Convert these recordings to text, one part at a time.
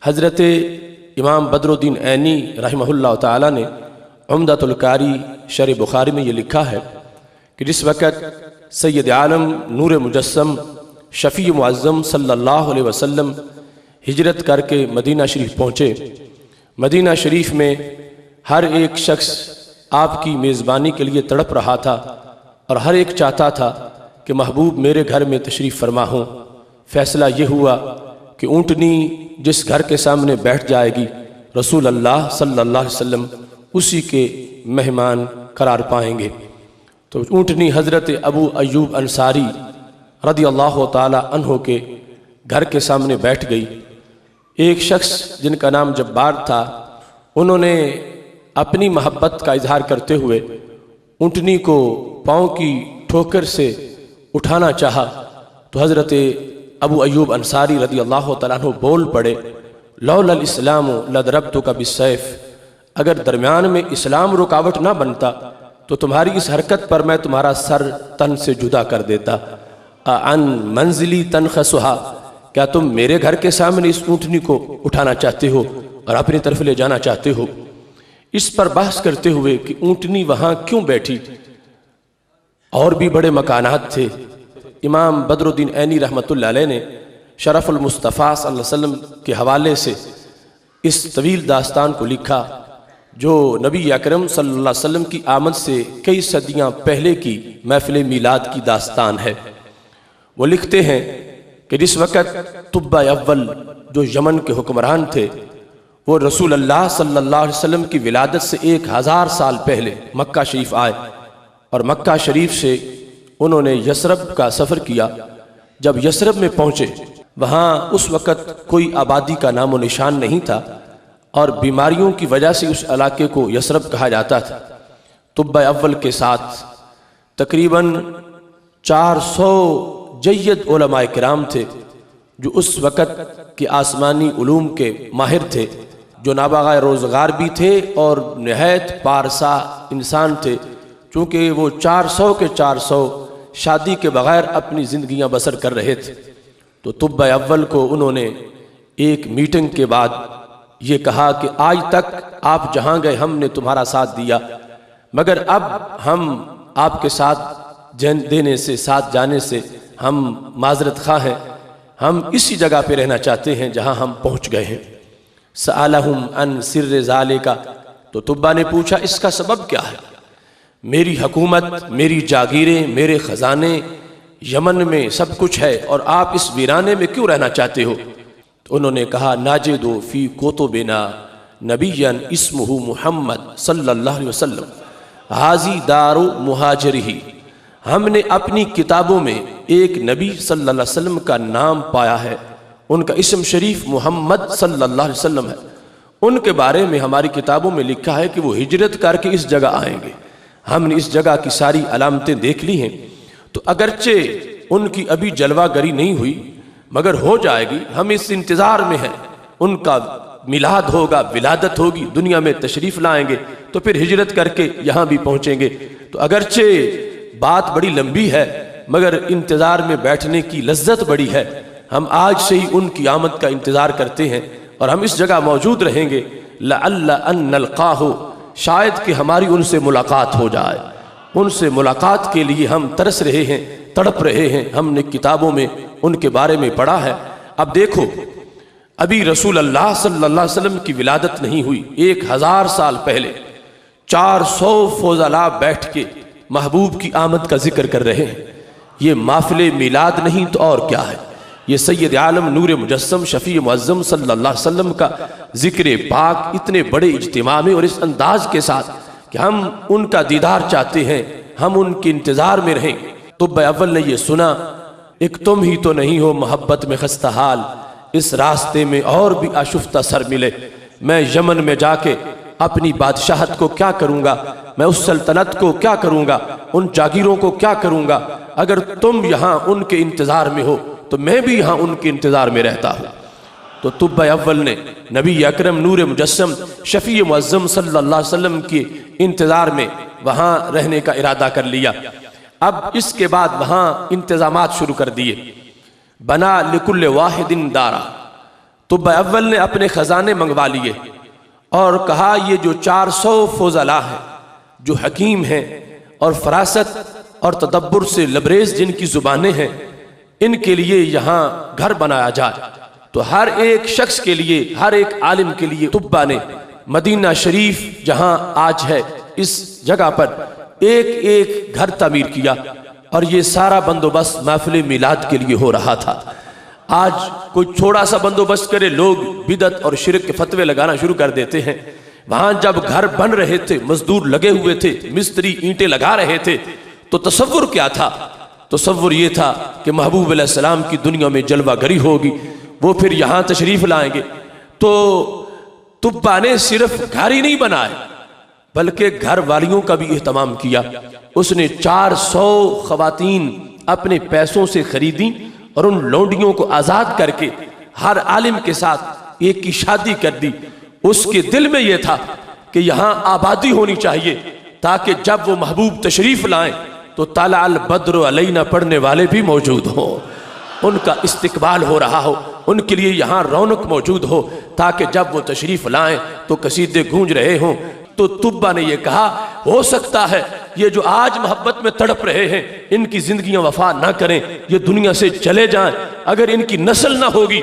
हज़रत इमाम बदरुद्दीन ऐनी रहमहुल्लाह ताला ने उम्दतुल कारी शरह बुखारी में ये लिखा है कि जिस वक़्त सैयद आलम नूर मुजस्सम शफ़ी मुअज़्ज़म सल्लल्लाहु अलैहि वसल्लम हिजरत करके मदीना शरीफ पहुँचे, मदीना शरीफ में हर एक शख्स आपकी मेज़बानी के लिए तड़प रहा था और हर एक चाहता था कि महबूब मेरे घर में तशरीफ़ फरमा हो। फ़ैसला ये हुआ कि ऊँटनी जिस घर के सामने बैठ जाएगी रसूल अल्लाह सल्लल्लाहु अलैहि वसल्लम उसी के मेहमान करार पाएंगे। तो ऊँटनी हज़रत अबू अय्यूब अंसारी रदियल्लाहु ताला अन्हो के घर के सामने बैठ गई। एक शख्स जिनका नाम जब्बार था, उन्होंने अपनी मोहब्बत का इजहार करते हुए ऊँटनी को पाँव की ठोकर से उठाना चाहा तो हज़रत अबू अय्यूब अंसारी रदियल्लाहु ताला अन्हु बोल पड़े, लौलल इस्लाम लदरब्तुका बिस्सैफ, अगर दरमियान में इस्लाम रुकावट ना बनता तो तुम्हारी इस हरकत पर मैं तुम्हारा सर तन से जुदा कर देता। अन मंजिली तनखसुहा, क्या तुम मेरे घर के सामने इस ऊँटनी को उठाना चाहते हो और अपनी तरफ ले जाना चाहते हो। इस पर बहस करते हुए कि ऊँटनी वहाँ क्यों बैठी, और भी बड़े मकानात थे। इमाम बदरुद्दीन ऐनी रहमतुल्लाह अलैह ने शरफ़ुल मुस्तफ़ा सल्लल्लाहु अलैहि वसल्लम के हवाले से इस तवील दास्तान को लिखा जो नबी अकरम सल्लल्लाहु अलैहि वसल्लम की आमद से कई सदियाँ पहले की महफ़िल मीलाद की दास्तान है। वो लिखते हैं कि जिस वक़्त तुब्बा अव्वल जो यमन के हुक्मरान थे, वो रसूल अल्लाह सल्लल्लाहु अलैहि वसल्लम की विलादत से 1000 साल पहले मक्का शरीफ आए और मक्का शरीफ से उन्होंने यसरब का सफ़र किया। जब यसरब में पहुँचे, वहाँ उस वक़्त कोई आबादी का नामो निशान नहीं था और बीमारियों की वजह से उस इलाके को यसरब कहा जाता था। तुब्बा अव्वल के साथ तकरीबन 400 जय्यद उलमाए किराम थे जो उस वक़्त के आसमानी उलूम के माहिर थे, जो नाबागा रोज़गार भी थे और नहायत पारसा इंसान थे, चूँकि वो 400 के 400 शादी के बग़ैर अपनी ज़िंदगियाँ बसर कर रहे थे। तो तुब्बा अव्वल को उन्होंने एक मीटिंग के बाद ये कहा कि आज तक आप जहाँ गए हमने तुम्हारा साथ दिया, मगर अब हम आपके साथ देने से, साथ जाने से हम माजरत खा हैं, हम इसी जगह पे रहना चाहते हैं जहाँ हम पहुँच गए हैं। सअलहुम अन सिर्र ज़ालिका, तो तुब्बा ने पूछा इसका सबब क्या है। मेरी हुकूमत, मेरी जागीरें, मेरे ख़जाने यमन में सब कुछ है और आप इस वीराने में क्यों रहना चाहते हो। तो उन्होंने कहा नाजिदु फ़ी कुतुबिना नबिय्यन इस्मुहु मुहम्मद सल्लल्लाहु अलैहि वसल्लम हाज़ी दारु मुहाजिरिही, हमने अपनी किताबों में एक नबी सल्लल्लाहु अलैहि वसल्लम का नाम पाया है, उनका इस्म शरीफ मोहम्मद सल्लल्लाहु अलैहि वसल्लम है। उनके बारे में हमारी किताबों में लिखा है कि वो हिजरत करके इस जगह आएंगे। हमने इस जगह की सारी अलामतें देख ली हैं, तो अगरचे उनकी अभी जलवागरी नहीं हुई मगर हो जाएगी, हम इस इंतज़ार में हैं। उनका मिलाद होगा, विलादत होगी, दुनिया में तशरीफ़ लाएंगे तो फिर हिजरत करके यहाँ भी पहुँचेंगे। तो अगरचे बात बड़ी लंबी है मगर इंतज़ार में बैठने की लज्जत बड़ी है। हम आज से ही उनकी आमद का इंतज़ार करते हैं और हम इस जगह मौजूद रहेंगे। लअल्ला अन नल्क़ाहु, शायद कि हमारी उनसे मुलाकात हो जाए। उनसे मुलाकात के लिए हम तरस रहे हैं, तड़प रहे हैं। हमने किताबों में उनके बारे में पढ़ा है। अब देखो, अभी रसूल अल्लाह सल्लल्लाहु अलैहि वसल्लम की विलादत नहीं हुई, 1000 साल पहले 400 फौजला बैठ के महबूब की आमद का जिक्र कर रहे हैं। ये माफिले मिलाद नहीं तो और क्या है। ये सैयद आलम नूर मुजस्सम शफ़ी मुअज़्ज़म सल्लल्लाहु अलैहि वसल्लम का जिक्र पाक इतने बड़े इज्तिमा में और इस अंदाज के साथ कि हम उनका दीदार चाहते हैं, हम उनके इंतज़ार में रहें। तुब्बा अव्वल ने ये सुना, एक तुम ही तो नहीं हो मोहब्बत में खस्ता हाल, इस रास्ते में और भी आशुफ्ता सर मिले। मैं यमन में जाके अपनी बादशाहत को क्या करूँगा, मैं उस सल्तनत को क्या करूँगा, उन जागीरों को क्या करूँगा। अगर तुम यहाँ उनके इंतज़ार में हो तो मैं भी यहाँ उनके इंतज़ार में रहता हूँ। तो तुब्बा अव्वल ने नबी अकरम नूर मुजस्सम शफ़ी मुअज़्ज़म सल्लल्लाहु अलैहि वसल्लम के इंतज़ार में वहाँ रहने का इरादा कर लिया। अब इसके बाद वहाँ इंतज़ामात शुरू कर दिए। बना लिकुल्ल वाहिदिन दारा, तुब्बा अव्वल ने अपने खजाने मंगवा लिए और कहा ये जो 400 फौजला हैं जो हकीम हैं और फरासत और तदब्बुर से लबरेज जिनकी जुबानें हैं, इनके लिए यहाँ घर बनाया जाए। तो हर एक शख्स के लिए, हर एक आलिम के लिए तुब्बा ने मदीना शरीफ जहाँ आज है इस जगह पर एक एक घर तामीर किया और ये सारा बंदोबस्त महफिल मिलाद के लिए हो रहा था। आज कोई थोड़ा सा बंदोबस्त करे, लोग बिदत और शिरक के फतवे लगाना शुरू कर देते हैं। वहां जब घर बन रहे थे, मजदूर लगे हुए थे, मिस्त्री ईंटें लगा रहे थे, तो तसव्वुर क्या था? तसव्वुर ये था कि महबूब अलैहिस्सलाम की दुनिया में जलवागरी होगी, वो फिर यहाँ तशरीफ लाएंगे। तो तुब्बा ने सिर्फ घर ही नहीं बनाए बल्कि घर वालियों का भी एहतमाम किया। उसने 400 खवातीन अपने पैसों से खरीदी और उन लौंडियों को आजाद करके हर आलिम के साथ एक की शादी कर दी। उसके दिल में यह था कि यहाँ आबादी होनी चाहिए ताकि जब वो महबूब तशरीफ लाएं तो ताला अल बद्र अलैना पढ़ने वाले भी मौजूद हों, उनका इस्तिकबाल हो रहा हो, उनके लिए यहाँ रौनक मौजूद हो, ताकि जब वो तशरीफ लाएं तो कसीदे गूंज रहे हों। तो तुब्बा ने यह कहा, हो सकता है ये जो आज मोहब्बत में तड़प रहे हैं इनकी जिंदगियां वफा ना करें, ये दुनिया से चले जाएं। अगर इनकी नस्ल ना होगी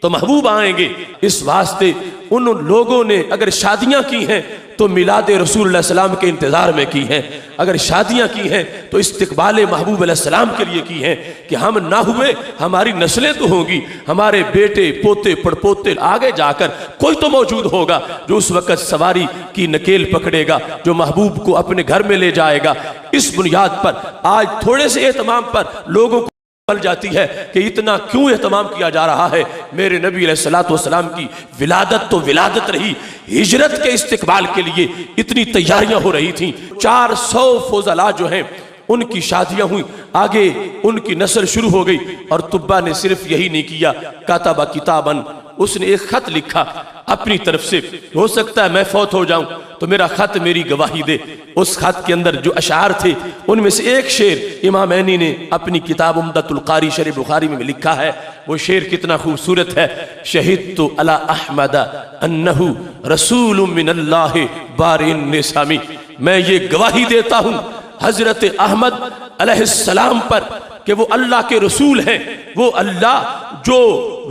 तो महबूब आएंगे। इस वास्ते उन लोगों ने अगर शादियां की हैं तो मिलाद रसूल सलाम के इंतजार में की हैं, अगर शादियां की हैं तो इस्तिकबाल महबूब सलाम के लिए की हैं कि हम ना हुए हमारी नस्लें तो होंगी, हमारे बेटे पोते पड़पोते आगे जाकर कोई तो मौजूद होगा जो उस वक्त सवारी की नकेल पकड़ेगा, जो महबूब को अपने घर में ले जाएगा। इस बुनियाद पर आज थोड़े से एहतमाम पर लोगों को बल जाती है कि इतना क्यों एहतमाम किया जा रहा है। मेरे नबी अलैहिस्सलातु वस्सलाम की विलादत तो विलादत रही, हिजरत के इस्तिकबाल के लिए इतनी तैयारियां हो रही थी। 400 फौजला जो हैं उनकी शादियां हुई, आगे उनकी नस्ल शुरू हो गई। और तुब्बा ने सिर्फ यही नहीं किया, कातबा किताबन, उसने एक खत लिखा अपनी तरफ से। हो सकता है मैं फौत हो जाऊं तो मेरा खत मेरी गवाही दे। उस खत के अंदर जो अशार थे उनमें से एक शेर इमामैनी ने अपनी किताब उम्दतुल कारी शरह बुखारी में लिखा है। वो शेर कितना खूबसूरत है, शहीदतु अला अहमद अन्नहु रसूलुम मिनल्लाहि बारिन निसामी, मैं ये गवाही देता हूं हजरत अहमद अलैहिस्सलाम पर कि वो अल्लाह के रसूल हैं, वो अल्लाह जो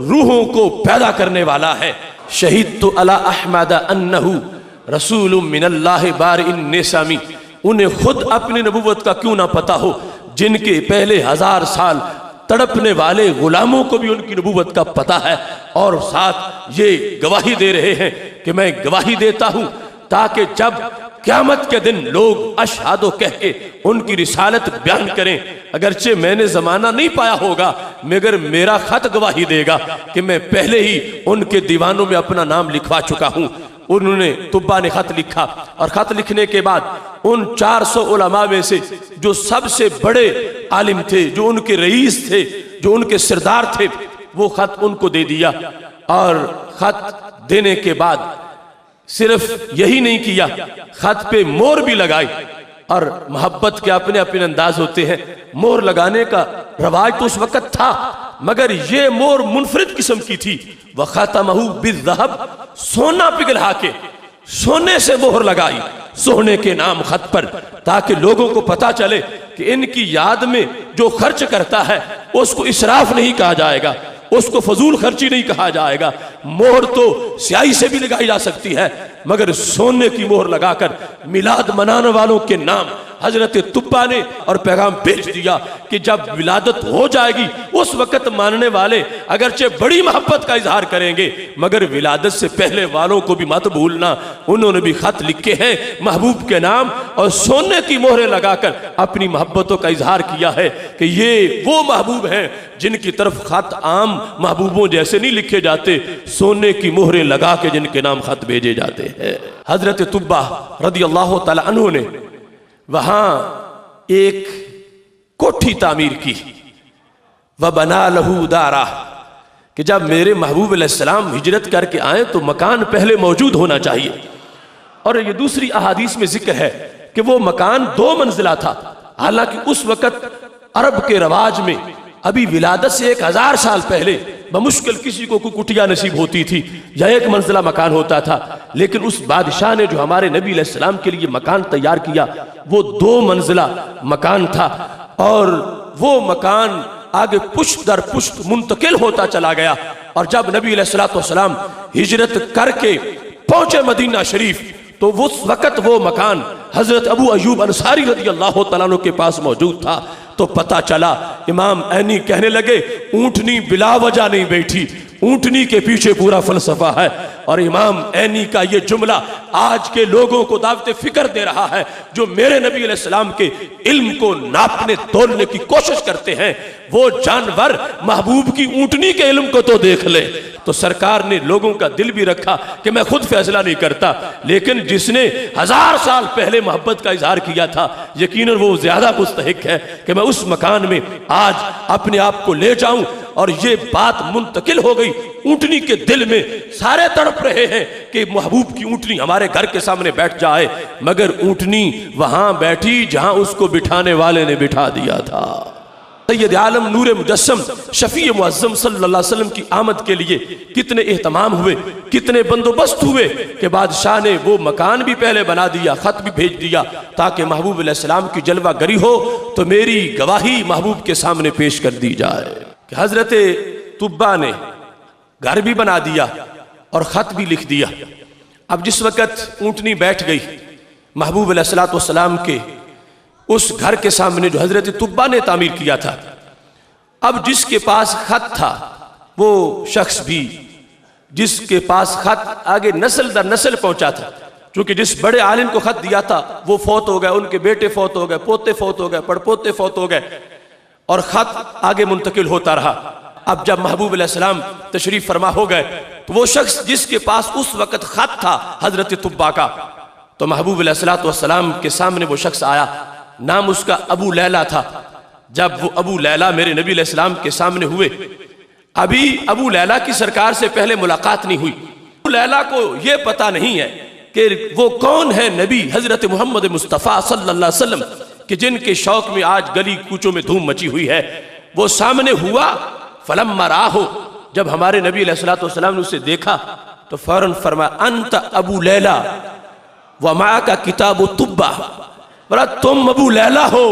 रूहों को पैदा करने वाला है। शहीदतु अला अहमद अन्नहु रसूलुम मिनल्लाहि बारिन निसामी, उन्हें खुद अपनी नबूवत का क्यों ना पता हो, जिनके पहले 1000 साल तड़पने वाले गुलामों को भी उनकी नबूवत का पता है। और साथ ये गवाही दे रहे हैं कि मैं गवाही देता हूं ताकि जब क़यामत के दिन लोग अशहादो कह के उनकी रिसालत बयान करें। अगरचे मैंने जमाना नहीं पाया होगा मगर मेरा खत गवाही देगा कि मैं पहले ही उनके दीवानों में अपना नाम लिखवा चुका हूं। उन्होंने तुब्बा ने खत लिखा और खत लिखने के बाद उन 400 उलमा में से जो सबसे बड़े आलिम थे, जो उनके रईस थे, जो उनके सरदार थे, वो खत उनको दे दिया। और खत देने के बाद सिर्फ यही नहीं किया, खत पे मोहर भी लगाई। और मोहब्बत के अपने अपने अंदाज होते हैं, मोहर लगाने का रवाज तो उस वक्त था मगर ये मोहर मुनफरिद किस्म की थी। वह खतमहु बिज़्ज़हब, सोना पिघला के सोने से मोहर लगाई सोने के नाम खत पर, ताकि लोगों को पता चले कि इनकी याद में जो खर्च करता है उसको इसराफ नहीं कहा जाएगा, उसको फजूल खर्ची नहीं कहा जाएगा। मोहर तो स्याही से भी लगाई जा सकती है मगर सोने की मोहर लगाकर मिलाद मनाने वालों के नाम हजरत तुब्बा ने और पैगाम भेज दिया कि जब विलादत हो जाएगी उस वक्त मानने वाले अगरचे बड़ी मोहब्बत का इजहार करेंगे मगर विलादत से पहले वालों को भी मत भूलना। उन्होंने भी खत लिखे हैं महबूब के नाम और सोने की मोहरें लगाकर अपनी मोहब्बतों का इजहार किया है कि ये वो महबूब हैं जिनकी तरफ खत आम महबूबों जैसे नहीं लिखे जाते, सोने की मोहरें लगा के जिनके नाम खत भेजे जाते हैं। हजरत तुब्बा रदियल्लाहु ताला अन्हु ने वहां एक कोठी तामीर की, व बना लहू दारा, कि जब मेरे महबूब अलैहिस्सलाम हिजरत करके आए तो मकान पहले मौजूद होना चाहिए। और ये दूसरी अहादीस में जिक्र है कि वो मकान 2 मंजिला था। हालांकि उस वक्त अरब के रवाज में अभी विलादत से 1000 साल पहले बमुश्किल किसी को कुटिया नसीब होती थी या एक मंजिला मकान होता था, लेकिन उस बादशाह ने जो हमारे नबी अलैहिस्सलाम के लिए मकान तैयार किया वो 2 मंजिला मकान था, और वो मकान आगे पुश्त दर पुश्त मुंतकिल होता चला गया। और जब नबी अलैहिस्सलाम हिजरत करके पहुंचे मदीना शरीफ, तो उस वक्त वो मकान हजरत अबू अयूब अंसारी रज़ियल्लाहु तआला अन्हु के पास मौजूद था। तो पता चला, इमाम ऐनी कहने लगे ऊंटनी बिला वजह नहीं बैठी, ऊंटनी के पीछे पूरा फलसफा है। और इमाम ऐनी का ये जुमला आज के लोगों को दावत फिक्र दे रहा है, जो मेरे नबी अलैहिस्सलाम के इल्म को नापने तोलने की कोशिश करते हैं। वो जानवर महबूब की ऊंटनी के इल्म को तो देख ले। तो सरकार ने लोगों का दिल भी रखा कि मैं खुद फैसला नहीं करता, लेकिन जिसने 1000 साल पहले मोहब्बत का इजहार किया था, यकीनन वो ज्यादा मुस्तहिक है कि मैं उस मकान में आज अपने आप को ले जाऊं। और ये बात मुंतकिल हो गई ऊंटनी के दिल में। सारे तड़प रहे हैं कि महबूब की ऊंटनी हमारे घर के सामने बैठ जाए, मगर ऊंटनी वहां बैठी जहां उसको बिठाने वाले ने बिठा दिया था। सैयद आलम नूर मुजस्सम शफी मुअज्जम सल्लल्लाहु अलैहि वसल्लम की आमद के लिए कितने एहतमाम हुए, कितने बंदोबस्त हुए कि बादशाह ने वो मकान भी पहले बना दिया, खत भी भेज दिया ताकि महबूब अलैहिस्सलाम की जलवा गरी हो तो मेरी गवाही महबूब के सामने पेश कर दी जाए। कि हजरत तुब्बा ने घर भी बना दिया और खत भी लिख दिया। अब जिस वक्त ऊंटनी बैठ गई महबूब अलैहिस्सलातु वस्सलाम के उस घर के सामने जो हजरत तुब्बा ने तामीर किया था, अब जिसके पास खत था वो शख्स भी, जिसके पास खत आगे नस्ल दर नस्ल पहुंचा था, क्योंकि जिस बड़े आलिम को खत दिया था वो फौत हो गए, उनके बेटे फौत हो गए, पोते फौत हो गए, पड़पोते फौत हो गए, और खत आगे मुंतकिल होता रहा। अब जब महबूब अलैहिस्सलाम तशरीफ फरमा हो गए तो वो शख्स जिसके पास उस वक्त खत था हजरत तुब्बा का, तो महबूब अलैहिस्सलाम के सामने वो शख्स आया, नाम उसका अबू लैला था। जब वो अबू लैला मेरे नबी अलैहिस्सलाम के सामने हुए, अभी अबू लैला की सरकार से पहले मुलाकात नहीं हुई, अबू लैला को ये पता नहीं है कि वो कौन है नबी हजरत मोहम्मद मुस्तफ़ा सल्लल्लाहु अलैहि वसल्लम कि जिनके शौक में आज गली कूचों में धूम मची हुई है। वो सामने हुआ, फलम्मा राहो, जब हमारे नबी अलैहिस्सलातु वस्सलाम ने उसे देखा तो फौरन फरमाया अंत अबू लैला व मा का किताब तुब्बा, बोला तुम अबू लैला हो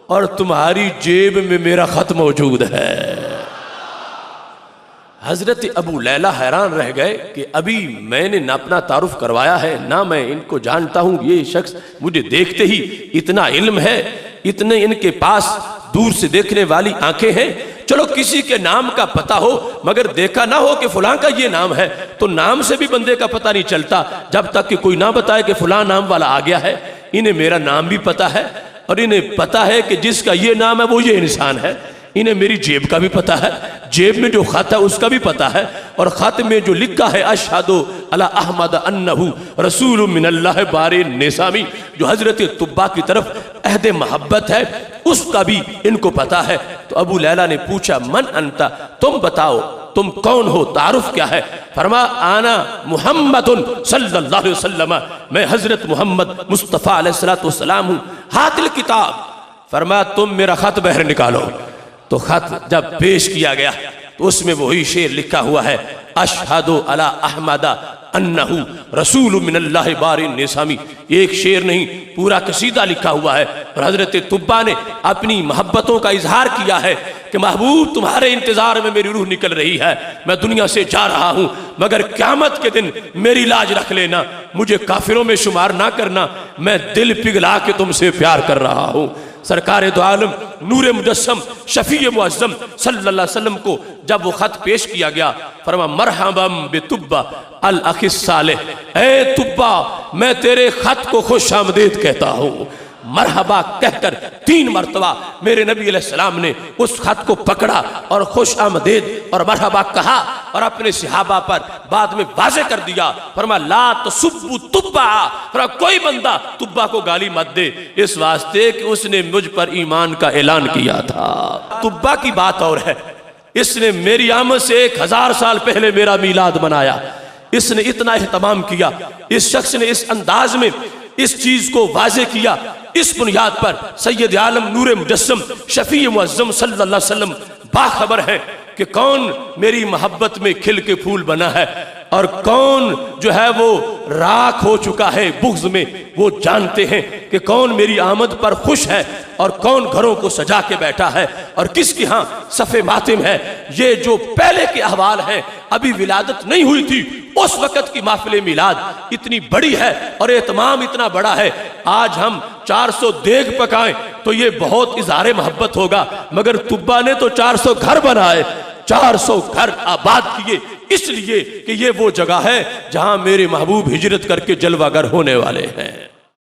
और तुम्हारी जेब में मेरा खत मौजूद है। हजरत अबू लैला हैरान रह गए कि अभी मैंने ना अपना तारुफ करवाया है, ना मैं इनको जानता हूं, ये शख्स मुझे देखते ही इतना इल्म है, इतने इनके पास दूर से देखने वाली आंखें हैं। चलो किसी के नाम का पता हो, मगर देखा ना हो कि फलां का ये नाम है, तो नाम से भी बंदे का पता नहीं चलता जब तक कि कोई ना बताए कि फलां नाम वाला आ गया है। इन्हें मेरा नाम भी पता है और इन्हें पता है कि जिसका ये नाम है वो ये इंसान है। इन्हें मेरी जेब का भी पता है, जेब में जो खत है उसका भी पता है, और खत में जो लिखा है अशहदु अला अहमद अन्नहु रसूलुम मिनल्लाह बारे निसामी, जो हजरत तुब्बा की तरफ अहद मोहब्बत है, उसका भी इनको पता है। तो अबू लैला ने पूछा मन अंता, तुम बताओ तुम कौन हो, तारुफ क्या है? फरमा आना मुहम्मदुन सल्लल्लाहु अलैहि वसल्लम, मैं हजरत मोहम्मद मुस्तफ़ा अलैहिस्सलातु वस्सलाम हूँ। हातिल किताब, फरमा तुम मेरा खत बहर निकालो। तो खत जब पेश किया गया तो उसमें वही शेर लिखा हुआ है अशहदु अला अहमदा अन्नहु रसूलुम मिनल्लाहि बारिन निसामी। एक शेर नहीं, पूरा कसीदा लिखा हुआ है। और हजरत तुब्बा ने अपनी मोहब्बतों का इजहार किया है कि महबूब तुम्हारे इंतजार में मेरी रूह निकल रही है, मैं दुनिया से जा रहा हूं, मगर क़यामत के दिन मेरी लाज रख लेना, मुझे काफिरों में शुमार ना करना, मैं दिल पिघला के तुमसे प्यार कर रहा हूं। सरकार दो आलम नूर मुजस्सम शफी मुअज्जम सल्लल्लाहु अलैहि वसल्लम को जब वो खत पेश किया गया, फरमा मरहबम बितुब्बा अल अखिस सालेह, ए तुब्बा मैं तेरे खत को खुश आमदीद कहता हूँ। मरहबा कहकर 3 मरतबा मेरे नबी अलैहिस्सलाम ने उस खत को पकड़ा और खुश आमदीद और मरहबा कहा, और अपने सहाबा पर बाद में वाज़े कर दिया, फरमा ला तसुब्बु तुब्बा, फरमा कोई बंदा तुब्बा को गाली मत दे, इस वास्ते कि उसने मुझ पर ईमान का ऐलान किया था। तुब्बा की बात और है, इसने मेरी आमद से 1000 साल पहले मेरा मीलाद मनाया, इसने इतना एहतमाम किया, इस शख्स ने इस अंदाज में इस चीज को वाजे किया, इस बुनियाद पर सैयद आलम नूर मुजस्सम शफी मुअज्जम सल्लल्लाहु अलैहि वसल्लम बाखबर है कि कौन मेरी मोहब्बत में खिल के फूल बना है और कौन जो है वो राख हो चुका है बुग़्ज़ में। वो जानते हैं कि कौन मेरी आमद पर खुश है और कौन घरों को सजा के बैठा है और किसके यहाँ सफ़े मातिम है। ये जो पहले के अहवाल हैं, अभी विलादत नहीं हुई थी, उस वक़्त की महफ़िल मिलाद इतनी बड़ी है और एहतमाम इतना बड़ा है। आज हम 400 देग पकाएं तो ये बहुत इज़हार मोहब्बत होगा, मगर तुब्बा ने तो 400 घर बनाए, 400 घर आबाद किए, इसलिए कि ये वो जगह है जहां मेरे महबूब हिजरत करके जलवागर होने वाले हैं।